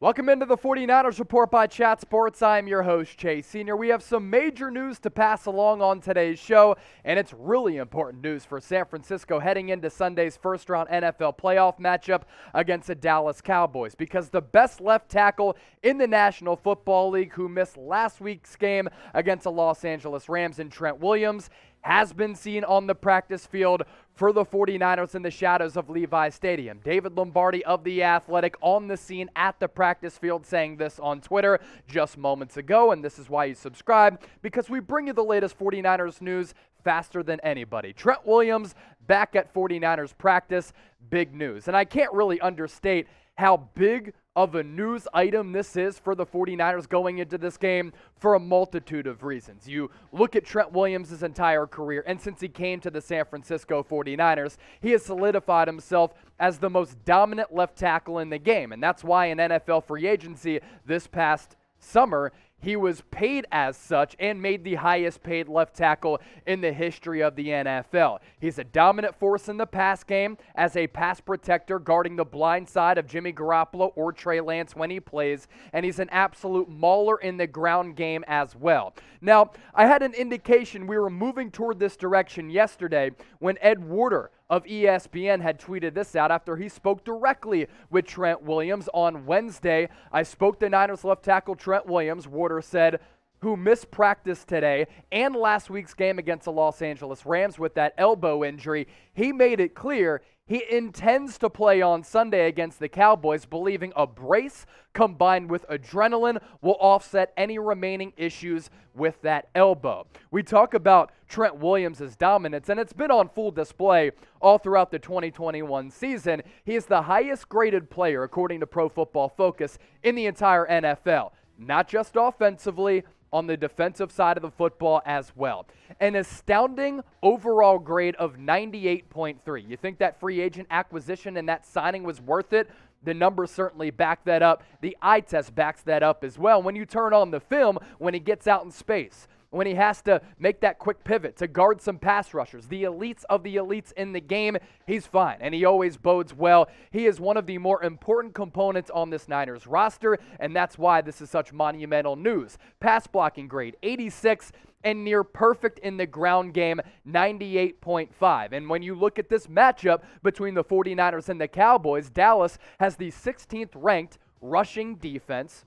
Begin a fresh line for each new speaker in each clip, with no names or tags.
Welcome into the 49ers Report by Chat Sports. I'm your host, Chase Sr. We have some major news to pass along on today's show, and it's really important news for San Francisco heading into Sunday's first-round NFL playoff matchup against the Dallas Cowboys, because the best left tackle in the National Football League, who missed last week's game against the Los Angeles Rams, in Trent Williams, has been seen on the practice field for the 49ers in the shadows of Levi Stadium. David Lombardi of The Athletic on the scene at the practice field saying this on Twitter just moments ago, and this is why you subscribe, because we bring you the latest 49ers news faster than anybody. Trent Williams back at 49ers practice, big news. And I can't really understate how big of a news item this is for the 49ers going into this game for a multitude of reasons. You look at Trent Williams' entire career, and since he came to the San Francisco 49ers, he has solidified himself as the most dominant left tackle in the game, and that's why in NFL free agency this past summer, he was paid as such and made the highest paid left tackle in the history of the NFL. He's a dominant force in the pass game as a pass protector guarding the blind side of Jimmy Garoppolo or Trey Lance when he plays, and he's an absolute mauler in the ground game as well. Now, I had an indication we were moving toward this direction yesterday when Ed Warder of ESPN had tweeted this out after he spoke directly with Trent Williams on Wednesday. I spoke to Niners left tackle Trent Williams, Warder said, who missed practice today and last week's game against the Los Angeles Rams with that elbow injury. He made it clear he intends to play on Sunday against the Cowboys, believing a brace combined with adrenaline will offset any remaining issues with that elbow. We talk about Trent Williams' dominance, and it's been on full display all throughout the 2021 season. He is the highest graded player, according to Pro Football Focus, in the entire NFL. Not just offensively, on the defensive side of the football as well. An astounding overall grade of 98.3. You think that free agent acquisition and that signing was worth it? The numbers certainly back that up. The eye test backs that up as well. When you turn on the film, when he gets out in space, when he has to make that quick pivot to guard some pass rushers, the elites of the elites in the game, he's fine, and he always bodes well. He is one of the more important components on this Niners roster, and that's why this is such monumental news. Pass blocking grade, 86, and near perfect in the ground game, 98.5. And when you look at this matchup between the 49ers and the Cowboys, Dallas has the 16th ranked rushing defense,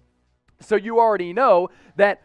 so you already know that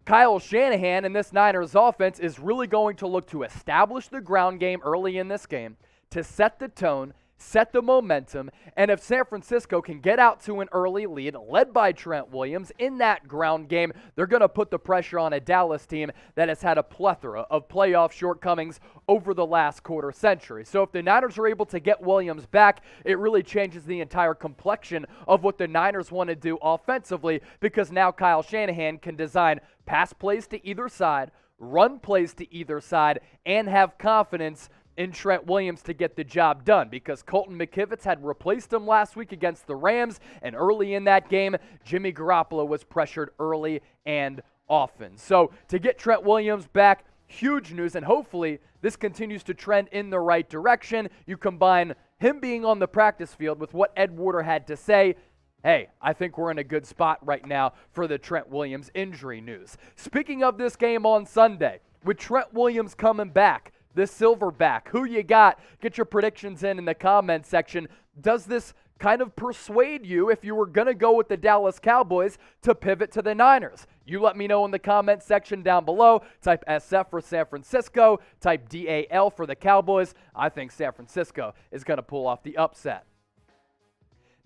Kyle Shanahan and this Niners offense is really going to look to establish the ground game early in this game, to set the tone, set the momentum, and if San Francisco can get out to an early lead, led by Trent Williams, in that ground game, they're going to put the pressure on a Dallas team that has had a plethora of playoff shortcomings over the last quarter century. So if the Niners are able to get Williams back, it really changes the entire complexion of what the Niners want to do offensively, because now Kyle Shanahan can design pass plays to either side, run plays to either side, and have confidence in Trent Williams to get the job done, because Colton McKivitz had replaced him last week against the Rams, and early in that game, Jimmy Garoppolo was pressured early and often. So to get Trent Williams back, huge news, and hopefully this continues to trend in the right direction. You combine him being on the practice field with what Ed Warder had to say, hey, I think we're in a good spot right now for the Trent Williams injury news. Speaking of this game on Sunday, with Trent Williams coming back, the Silverback, who you got? Get your predictions in the comments section. Does this kind of persuade you, if you were going to go with the Dallas Cowboys, to pivot to the Niners? You let me know in the comments section down below. Type SF for San Francisco. Type DAL for the Cowboys. I think San Francisco is going to pull off the upset.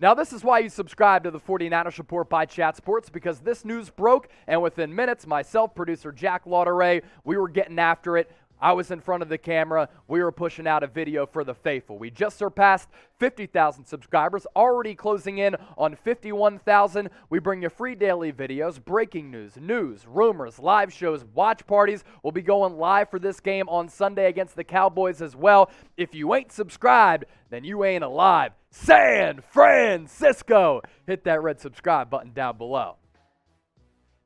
Now, this is why you subscribe to the 49ers Report by Chat Sports, because this news broke, and within minutes, myself, producer Jack Lauderay, we were getting after it. I was in front of the camera. We were pushing out a video for the faithful. We just surpassed 50,000 subscribers, already closing in on 51,000. We bring you free daily videos, breaking news, rumors, live shows, watch parties. We'll be going live for this game on Sunday against the Cowboys as well. If you ain't subscribed, then you ain't alive. San Francisco! Hit that red subscribe button down below.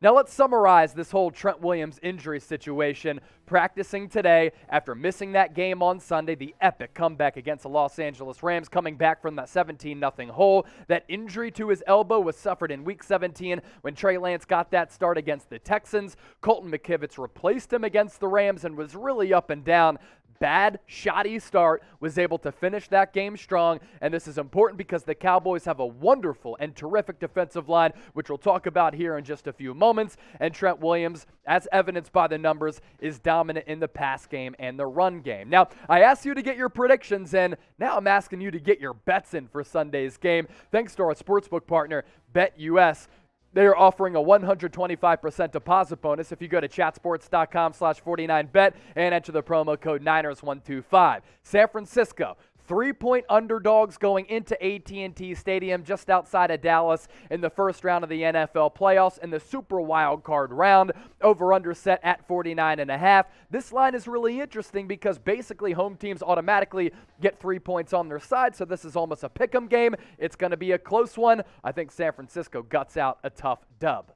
Now let's summarize this whole Trent Williams injury situation. Practicing today after missing that game on Sunday, the epic comeback against the Los Angeles Rams, coming back from that 17-0 hole. That injury to his elbow was suffered in Week 17 when Trey Lance got that start against the Texans. Colton McKivitz replaced him against the Rams and was really up and down. Bad, shoddy start, was able to finish that game strong, and this is important because the Cowboys have a wonderful and terrific defensive line, which we'll talk about here in just a few moments, and Trent Williams, as evidenced by the numbers, is dominant in the pass game and the run game. Now, I asked you to get your predictions in, now I'm asking you to get your bets in for Sunday's game, thanks to our sportsbook partner, BetUS. They are offering a 125% deposit bonus if you go to chatsports.com/49bet and enter the promo code Niners125. San Francisco, 3-point underdogs going into AT&T Stadium just outside of Dallas in the first round of the NFL playoffs in the Super Wild Card round. Over-under set at 49.5. This line is really interesting because basically home teams automatically get 3 points on their side, so this is almost a pick'em game. It's going to be a close one. I think San Francisco guts out a tough dub.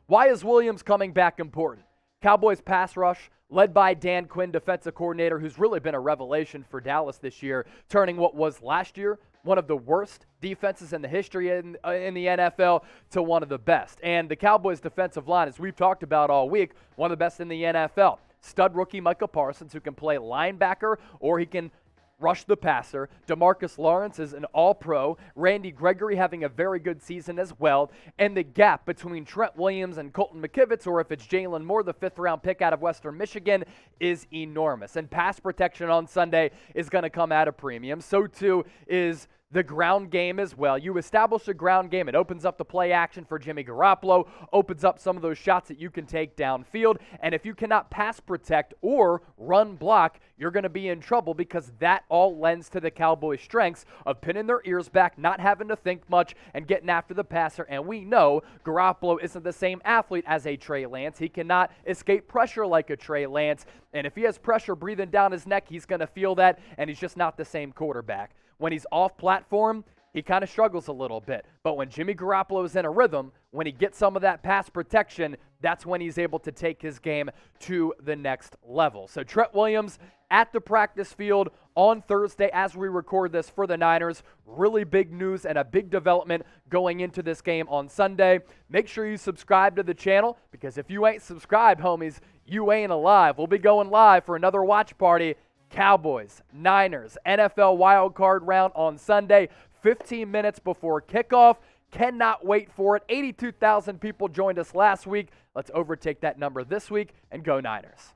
Why is Williams coming back important? Cowboys pass rush, led by Dan Quinn, defensive coordinator, who's really been a revelation for Dallas this year, turning what was last year one of the worst defenses in the history in the NFL to one of the best. And the Cowboys' defensive line, as we've talked about all week, one of the best in the NFL. Stud rookie Micah Parsons, who can play linebacker or he can rush the passer. DeMarcus Lawrence is an all-pro. Randy Gregory having a very good season as well. And the gap between Trent Williams and Colton McKivitz, or if it's Jalen Moore, the fifth-round pick out of Western Michigan, is enormous. And pass protection on Sunday is going to come at a premium. So, too, is the ground game as well. You establish a ground game. It opens up the play action for Jimmy Garoppolo, opens up some of those shots that you can take downfield. And if you cannot pass protect or run block, you're going to be in trouble because that all lends to the Cowboys' strengths of pinning their ears back, not having to think much, and getting after the passer. And we know Garoppolo isn't the same athlete as a Trey Lance. He cannot escape pressure like a Trey Lance. And if he has pressure breathing down his neck, he's going to feel that, and he's just not the same quarterback. When he's off platform, he kind of struggles a little bit. But when Jimmy Garoppolo is in a rhythm, when he gets some of that pass protection, that's when he's able to take his game to the next level. So Trent Williams at the practice field on Thursday as we record this for the Niners. Really big news and a big development going into this game on Sunday. Make sure you subscribe to the channel because if you ain't subscribed, homies, you ain't alive. We'll be going live for another watch party. Cowboys, Niners, NFL wildcard round on Sunday, 15 minutes before kickoff. Cannot wait for it. 82,000 people joined us last week. Let's overtake that number this week and go Niners.